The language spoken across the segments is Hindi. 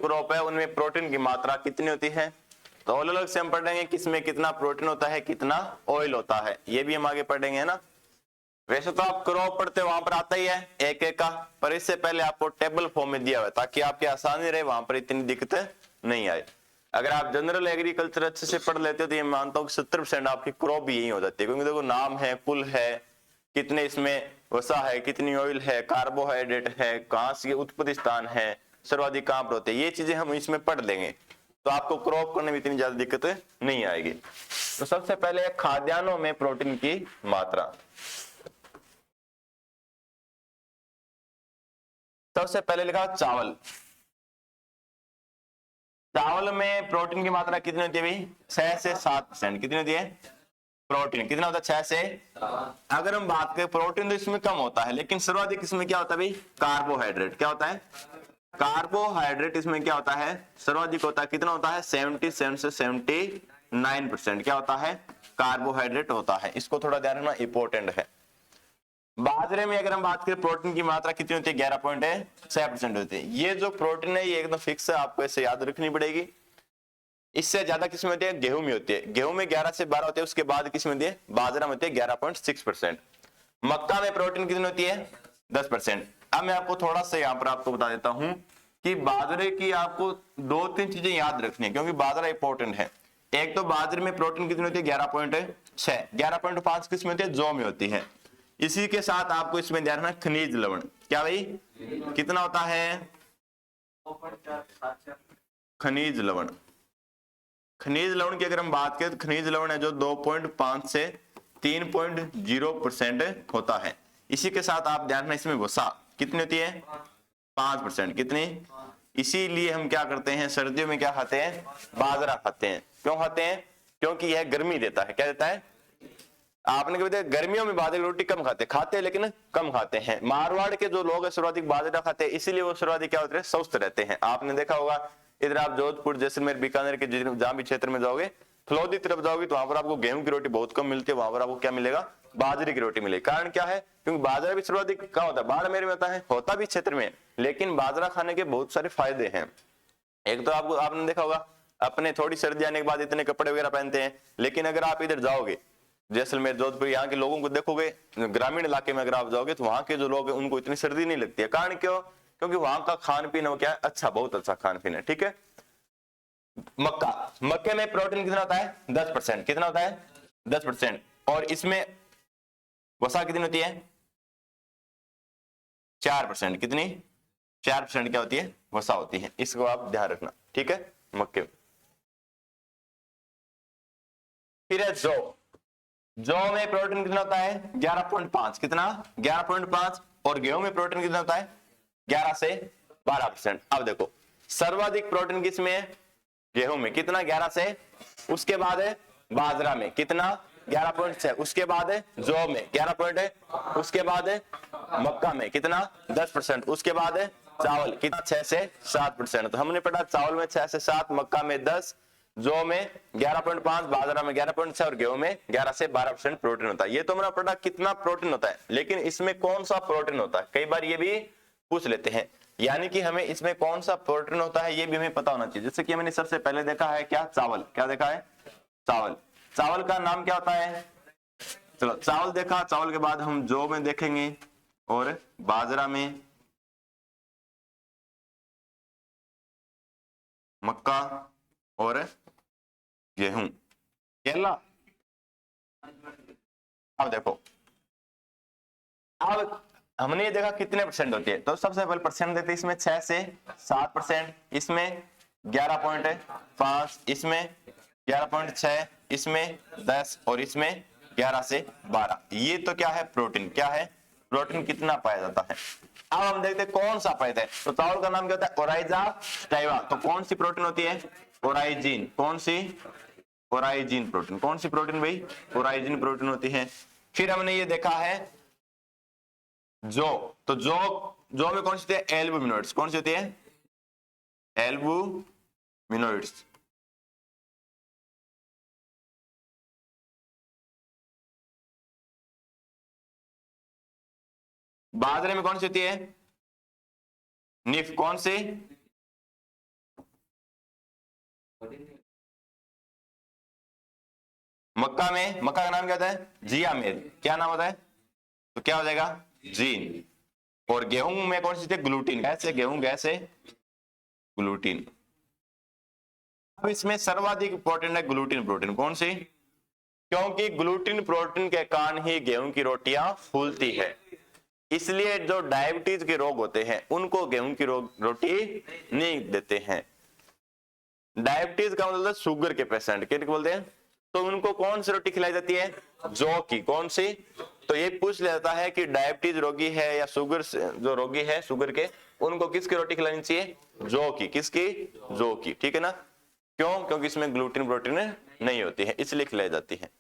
क्रॉप है उनमें प्रोटीन की मात्रा कितनी होती है, तो अलग अलग से हम पढ़ेंगे किसमें कितना प्रोटीन होता है, कितना ऑयल होता है, ये भी हम आगे पढ़ेंगे, है ना। वैसे तो आप क्रॉप पढ़ते वहां पर आता ही है एक एक का, पर इससे पहले आपको टेबल फॉर्म में दिया हुआ है ताकि आपकी आसानी रहे, वहां पर इतनी दिक्कत नहीं आए। अगर आप जनरल एग्रीकल्चर अच्छे से पढ़ लेते हो तो ये मानता हूँ 70% आपकी क्रॉप भी यही हो जाती है, क्योंकि देखो नाम है, कुल है, कितने इसमें वसा है, कितनी ऑयल है, कार्बोहाइड्रेट है, कहाँ से उत्पत्ति स्थान है, सर्वाधिक कहाँ पर होते हैं, ये चीजें हम इसमें पढ़ लेंगे, तो आपको क्रॉप करने में इतनी ज्यादा दिक्कत नहीं आएगी। तो सबसे पहले खाद्यान्नों में प्रोटीन की मात्रा। सबसे पहले लिखा चावल। चावल में प्रोटीन की मात्रा कितनी होती है भाई, 6 से 7%। कितनी होती है प्रोटीन, कितना होता है 6 से। अगर हम बात करें प्रोटीन तो इसमें कम होता है, लेकिन सर्वाधिक इसमें क्या होता है भाई, कार्बोहाइड्रेट। क्या होता है, कार्बोहाइड्रेट इसमें क्या होता है, सर्वाधिक होता है। कितना होता है 77 से 79%। क्या होता है, कार्बोहाइड्रेट होता है। इसको थोड़ा ध्यान रखना, इंपॉर्टेंट है। बाजरे में अगर हम बात करें प्रोटीन की मात्रा कितनी होती है, 11.6% होती है। ये जो प्रोटीन है ये एकदम फिक्स है, आपको ऐसे याद रखनी पड़ेगी। इससे ज्यादा किसमें होती है, गेहूं में होती है। गेहूं में 11 से 12 होते हैं, उसके बाद किसमें होती है, बाजरा में होती है 11.6%। मक्का में प्रोटीन कितनी होती है, 10%। अब मैं आपको थोड़ा सा यहाँ पर आपको बता देता हूं कि बाजरे की आपको 2-3 चीजें याद रखनी है, क्योंकि बाजरा इंपॉर्टेंट है। एक तो बाजरे में प्रोटीन कितनी होती है, 11.6। 11.5 किसमें होती है, जौ में होती है। इसी के साथ आपको इसमें ध्यान रखना खनिज लवण। क्या भाई, कितना होता है खनिज लवण। खनिज लवण की अगर हम बात करें तो खनिज लवण है जो 2.5 से 3.0% होता है। इसी के साथ आप ध्यान रखना इसमें वसा कितनी होती है, 5%। कितनी, इसीलिए हम क्या करते हैं सर्दियों में क्या खाते हैं, बाजरा खाते हैं। क्यों खाते हैं, क्योंकि यह गर्मी देता है। क्या देता है, आपने कभी देखा गर्मियों में बाजरे की रोटी कम खाते हैं लेकिन कम खाते हैं। मारवाड़ के जो लोग हैं सर्वाधिक बाजरा खाते हैं, इसीलिए वो सर्वाधिक क्या होते हैं, स्वस्थ रहते हैं। आपने देखा होगा इधर आप जोधपुर, जैसलमेर, बीकानेर के जहां भी क्षेत्र में जाओगे, फलोदी तरफ जाओगे तो वहां पर आपको गेहूं की रोटी बहुत कम मिलती है, वहां पर आपको क्या मिलेगा, बाजरे की रोटी मिलेगी। कारण क्या है, क्योंकि बाजरा भी सर्वाधिक क्या होता है, बाड़मेर में होता भी क्षेत्र में, लेकिन बाजरा खाने के बहुत सारे फायदे हैं। एक तो आपको आपने देखा होगा अपने थोड़ी सर्दी आने के बाद इतने कपड़े वगैरह पहनते हैं, लेकिन अगर आप इधर जाओगे जैसलमेर, जोधपुर, यहाँ के लोगों को देखोगे, ग्रामीण इलाके में अगर आप जाओगे तो वहां के जो लोग हैं उनको इतनी सर्दी नहीं लगती है। कारण क्यों, क्योंकि वहां का खान पीन क्या है, अच्छा, बहुत अच्छा खान पीन है। ठीक है। मक्का, मक्के में प्रोटीन कितना होता है, 10%। कितना होता है, 10%। और इसमें वसा कितनी होती है, 4%। कितनी, 4% क्या होती है, वसा होती है। इसको आप ध्यान रखना। ठीक है। मक्के में फिर है जौ। जौ में प्रोटीन कितना होता है, 11.5। कितना, 11.5। और गेहूं में प्रोटीन कितना होता है, 11 से 12%। अब देखो सर्वाधिक प्रोटीन किसमें है, गेहूं में। कितना, 11 से। उसके बाद है बाजरा में कितना, 11.6। उसके बाद है जौ में 11 उसके बाद है मक्का में कितना, 10%। उसके बाद है चावल कितना, 6 से 7%। तो हमने पढ़ा चावल में 6 से 7, मक्का में 10, जौ में 11.5, बाजरा में 11.6 और गेहूं में 11 से 12% प्रोटीन होता है। ये तो हमने पढ़ा कितना प्रोटीन होता है, लेकिन इसमें कौन सा प्रोटीन होता है, कई बार ये भी पूछ लेते हैं। यानी कि हमें इसमें कौन सा प्रोटीन होता है ये भी हमें पता होना चाहिए। जैसे कि मैंने सबसे पहले देखा है क्या, चावल। क्या देखा है, चावल। चावल का नाम क्या होता है, चलो चावल देखा। चावल के बाद हम जौ में देखेंगे और बाजरा में, मक्का और गेहूं, केला। अब देखो, अब हमने ये देखा कितने परसेंट होती है, तो सबसे पहले परसेंट देते हैं इसमें 6 से 7%, इसमें 11.5, इसमें 11.6, इसमें 10 और इसमें 11 से 12। ये तो क्या है, प्रोटीन। क्या है, प्रोटीन कितना पाया जाता है। अब हम देखते हैं कौन सा पाया है। तो चावल का नाम क्या होता है, ओराइजा स्टाइवा। तो कौन सी प्रोटीन होती है, ओराइजिन। कौन सी, ओराइजिन प्रोटीन। कौन सी प्रोटीन भाई, ओराइजिन प्रोटीन होती है। फिर हमने ये देखा है जौ। तो जौ में कौन सी होती है, एल्बुमिनोइड्स। कौन सी होती है, एल्बुमिनोइड्स। बाजरे में कौन सी होती है, निफ। कौन सी, मक्का का नाम क्या होता है? जिया मेद। क्या नाम होता है? तो क्या हो जाएगा? जीन। और गेहूं में कौन सी थी? ग्लूटीन। गैस है गेहूं, गैस है ग्लूटीन। अब इसमें सर्वाधिक इंपॉर्टेंट है ग्लूटीन प्रोटीन। कौन सी? क्योंकि ग्लूटीन प्रोटीन के कारण ही गेहूं की रोटियां फूलती है। इसलिए जो डायबिटीज के रोग होते हैं उनको गेहूं की रोटी नहीं देते हैं। डायबिटीज का मतलब शुगर के पेशेंट क्या बोलते हैं, तो उनको कौन सी रोटी खिलाई जाती है? जौ की। कौन सी? तो ये पूछ लिया जाता है कि डायबिटीज रोगी है या शुगर जो रोगी है शुगर के, उनको किसकी रोटी खिलानी चाहिए? जौ की। किसकी? जौ की। ठीक है ना? क्यों? क्योंकि इसमें ग्लूटीन प्रोटीन नहीं होती है, इसलिए खिलाई जाती है।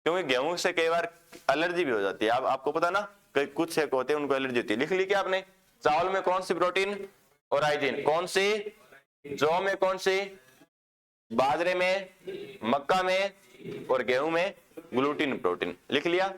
क्योंकि गेहूं से कई बार एलर्जी भी हो जाती है। अब आपको पता ना, कुछ एक होते हैं उनको एलर्जी होती है। लिख ली क्या आपने? चावल में कौन सी प्रोटीन? ओराइजिन। कौन सी? जौ में कौन सी? बाजरे में, मक्का में और गेहूं में ग्लूटीन प्रोटीन। लिख लिया?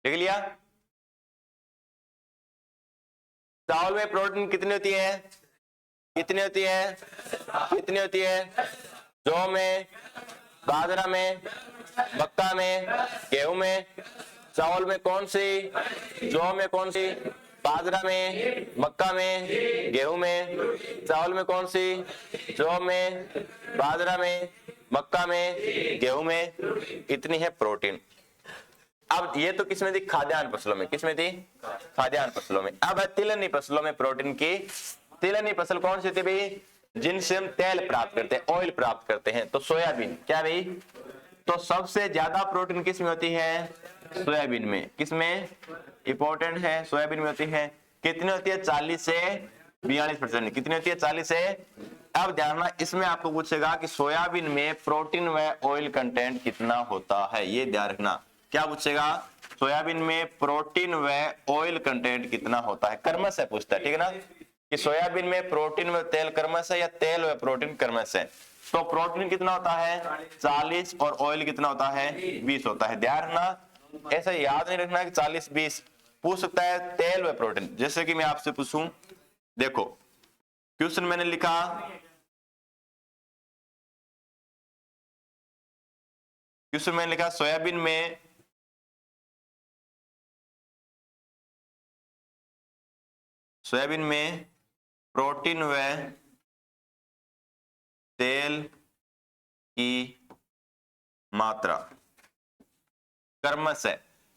लिख लिया? चावल में प्रोटीन कितनी होती है? कितनी होती है? कितनी होती है? जौ में, बाजरा में, मक्का में, गेहूं में। चावल में कौन सी? जौ में कौन सी? बाजरा में, मक्का में, गेहूं में। चावल में कौन सी? जौ में, बाजरा में, मक्का में, गेहूं में। इतनी है प्रोटीन। अब ये तो किसमें थी? खाद्यान्न फसलों में। किसमें थी? खाद्यान्न फसलों में। अब है तिलहनी फसलों में प्रोटीन की। तिलहनी फसल कौन सी थी भाई? जिनसे हम तेल प्राप्त करते हैं, ऑयल प्राप्त करते हैं। तो सोयाबीन। क्या भाई? तो सबसे ज्यादा प्रोटीन किसमें होती है? सोयाबीन में। किसमें? इंपॉर्टेंट है, सोयाबीन में होती है। कितनी होती है? 40 से 42%। कितनी होती है? 40 से। अब ध्यान रखना, इसमें आपको पूछेगा कि सोयाबीन में प्रोटीन व ऑयल कंटेंट कितना होता है। ये ध्यान रखना। क्या पूछेगा? सोयाबीन में प्रोटीन व ऑयल कंटेंट कितना होता है। क्रमश से पूछता है। ठीक है ना? कि सोयाबीन में प्रोटीन व तेल क्रमश है या तेल व प्रोटीन क्रमश है। तो प्रोटीन कितना होता है? 40 और ऑयल कितना होता है? 20 होता है। ध्यान रखना, ऐसा याद नहीं रखना कि 40-20। पूछ सकता है तेल व प्रोटीन। जैसे कि मैं आपसे पूछूं, देखो क्वेश्चन मैंने लिखा, क्वेश्चन मैंने लिखा सोयाबीन में प्रोटीन व तेल की मात्रा क्रमश है।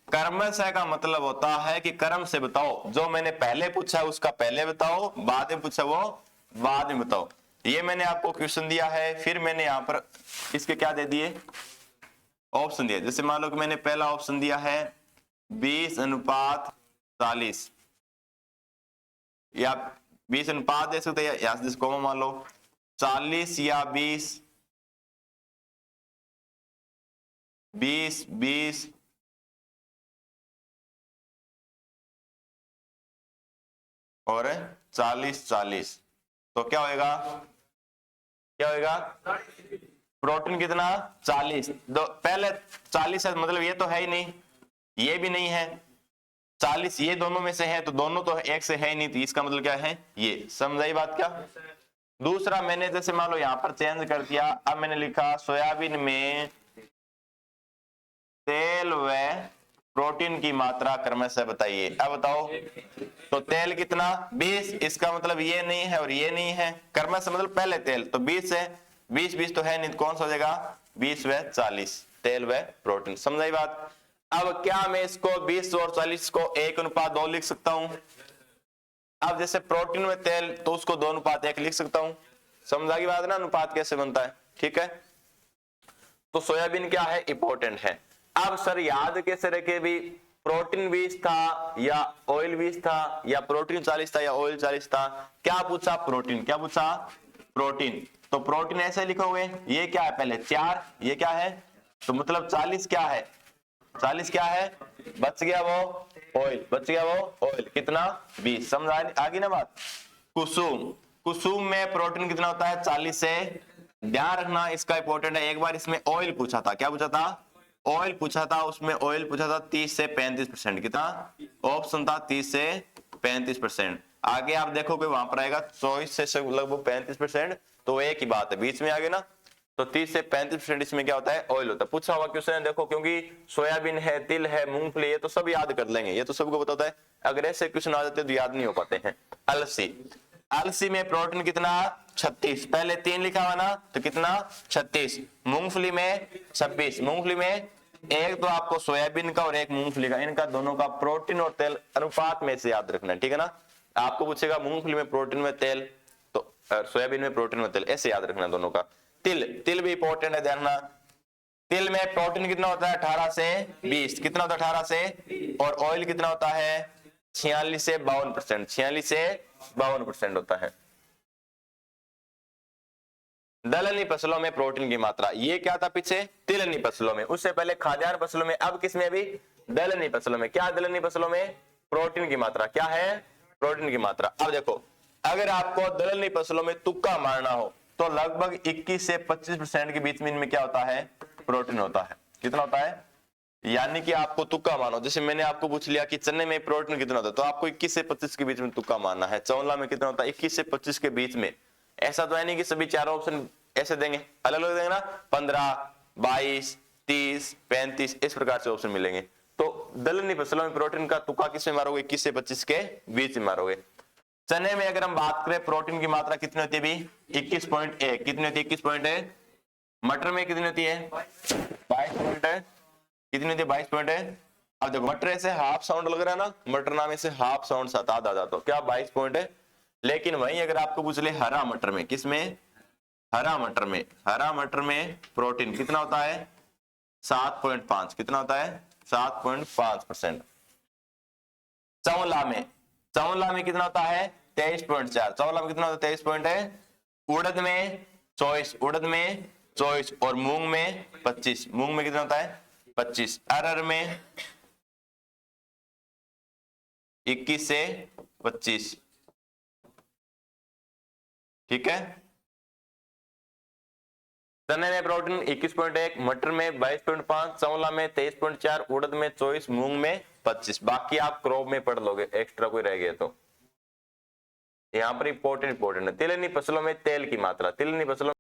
क्रमश है का मतलब होता है कि क्रम से बताओ। जो मैंने पहले पूछा उसका पहले बताओ, बाद में पूछा वो बाद में बताओ। ये मैंने आपको क्वेश्चन दिया है, फिर मैंने यहां पर इसके क्या दे दिए? ऑप्शन दिया। जैसे मान लो कि मैंने पहला ऑप्शन दिया है 20:40, या 20 अनुपात दे सकते हैं, या कोमा मान लो 40 या 20, 20 और 40। तो क्या होएगा? क्या होएगा? प्रोटीन कितना? 40। पहले 40 है, मतलब ये तो है ही नहीं, ये भी नहीं है। 40 ये दोनों में से है, तो दोनों तो एक से है ही नहीं, तो इसका मतलब क्या है? ये। समझाई बात क्या? दूसरा मैंने जैसे मान लो यहां पर चेंज कर दिया। अब मैंने लिखा सोयाबीन में तेल व प्रोटीन की मात्रा क्रमश से बताइए। अब बताओ, तो तेल कितना? 20। इसका मतलब ये नहीं है और ये नहीं है। क्रमश मतलब पहले तेल, तो 20 है। 20 तो है नहीं, कौन सा हो जाएगा? 20 व 40, तेल व प्रोटीन। समझाई बात? अब क्या मैं इसको 20 और 40 को 1:2 लिख सकता हूं? अब जैसे प्रोटीन में तेल, तो उसको 2:1 लिख सकता हूं। समझा की बात ना, अनुपात कैसे बनता है? ठीक है। तो सोयाबीन क्या है? इंपॉर्टेंट है। अब सर याद कैसे रखे भी? प्रोटीन 20 था या ऑयल 20 था, या प्रोटीन 40 था या ऑयल 40 था? क्या पूछा? प्रोटीन। क्या पूछा? प्रोटीन, तो प्रोटीन ऐसे लिखोगे, ये क्या है पहले 4, ये क्या है, तो मतलब 40 क्या है, 40 क्या है, बच गया वो ऑयल, बच गया वो ऑयल, कितना 20। समझ आ गई ना बात। कुसुम, कुसुम में प्रोटीन कितना होता है 40 से, ध्यान रखना इसका इंपॉर्टेंट है। एक बार इसमें ऑयल पूछा था, क्या पूछा था, ऑयल पूछा था, उसमें ऑयल पूछा था 30 से 35%, कितना ऑप्शन था 30 से 35%। आगे आप देखोगे वहां पर आएगा 24 से लगभग 35%, तो एक ही बात है, बीच में आगे ना, तो 30 से 35% इसमें क्या होता है, ऑयल होता है। पूछा हुआ क्वेश्चन देखो, क्योंकि सोयाबीन है, तिल है, मूंगफली, ये तो सब याद कर लेंगे, ये तो सबको पता होता है, अगर ऐसे क्वेश्चन आ जाते हैं तो याद नहीं हो पाते हैं। अलसी, अलसी में प्रोटीन कितना 36, पहले 3 लिखा हुआ ना, तो कितना 36। मूंगफली में 26, मूंगफली में एक तो आपको सोयाबीन का और एक मूंगफली का, इनका दोनों का प्रोटीन और तेल अनुपात में से याद रखना है, ठीक है ना। आपको पूछेगा मूंगफली में प्रोटीन में तेल, तो सोयाबीन में प्रोटीन में तेल, ऐसे याद रखना दोनों का। तिल, तिल भी इंपॉर्टेंट है, ध्यान रखना। तिल में प्रोटीन कितना होता है 18 से 20, कितना होता है 18 से, और ऑयल कितना होता है 46 से 52%, 46 से 52% होता है। दलहनी फसलों में प्रोटीन की मात्रा, ये क्या था पीछे तिलहनी फसलों में, उससे पहले खाद्यान्न फसलों में, अब किसमें भी दलहनी फसलों में। क्या दलहनी फसलों में प्रोटीन की मात्रा क्या है, प्रोटीन की मात्रा। अब देखो, अगर आपको दलहनी फसलों में तुक्का मारना हो तो लगभग 21 से 25% के बीच में इनमें क्या होता है, प्रोटीन होता है। कितना होता है, यानी कि आपको तुक्का मानो, जैसे मैंने आपको पूछ लिया कि चने में प्रोटीन कितना होता है, तो आपको 21 से 25 के बीच में तुक्का मारना है। चौला में कितना होता है 21 से 25 के बीच में। ऐसा तो है नहीं कि सभी चारों ऑप्शन ऐसे देंगे, अलग अलग देंगे ना, 15, 22, 30, 35 इस प्रकार से ऑप्शन मिलेंगे। तो दलहनी फसलों में प्रोटीन का तुक्का किसमें मारोगे, 21 से 25 के बीच में मारोगे। चने में अगर हम बात करें प्रोटीन की मात्रा कितनी होती है भी 21.1, कितनी होती है 21.1। मटर में कितनी होती है 22, कितनी होती है 22.1। अब देखो मटर से हाफ साउंड लग रहा है ना, मटर नाम से हाफ साउंड सताद आ जाता, क्या 22 पॉइंट है। लेकिन वहीं अगर आपको पूछ ले हरा मटर में, किसमें, हरा मटर में, हरा मटर में प्रोटीन कितना होता है 7.5, कितना होता है 7.5%। चौला में, चौला में कितना होता है 23.4, चौला में कितना होता है 23 है। उड़द में 24, उड़द में 24, और मूंग में 25, मूंग में कितना होता है 25। अरहर में 21 से 25, ठीक है। चने में प्रोटीन 21.1, मटर में 22.5, चौला में 23.4, उड़द में 24, मूंग में 25। बाकी आप क्रॉप में पढ़ लोगे, एक्स्ट्रा कोई रह गया तो। यहाँ पर इंपॉर्टेंट है तिलहनी फसलों में तेल की मात्रा, तिलहनी फसलों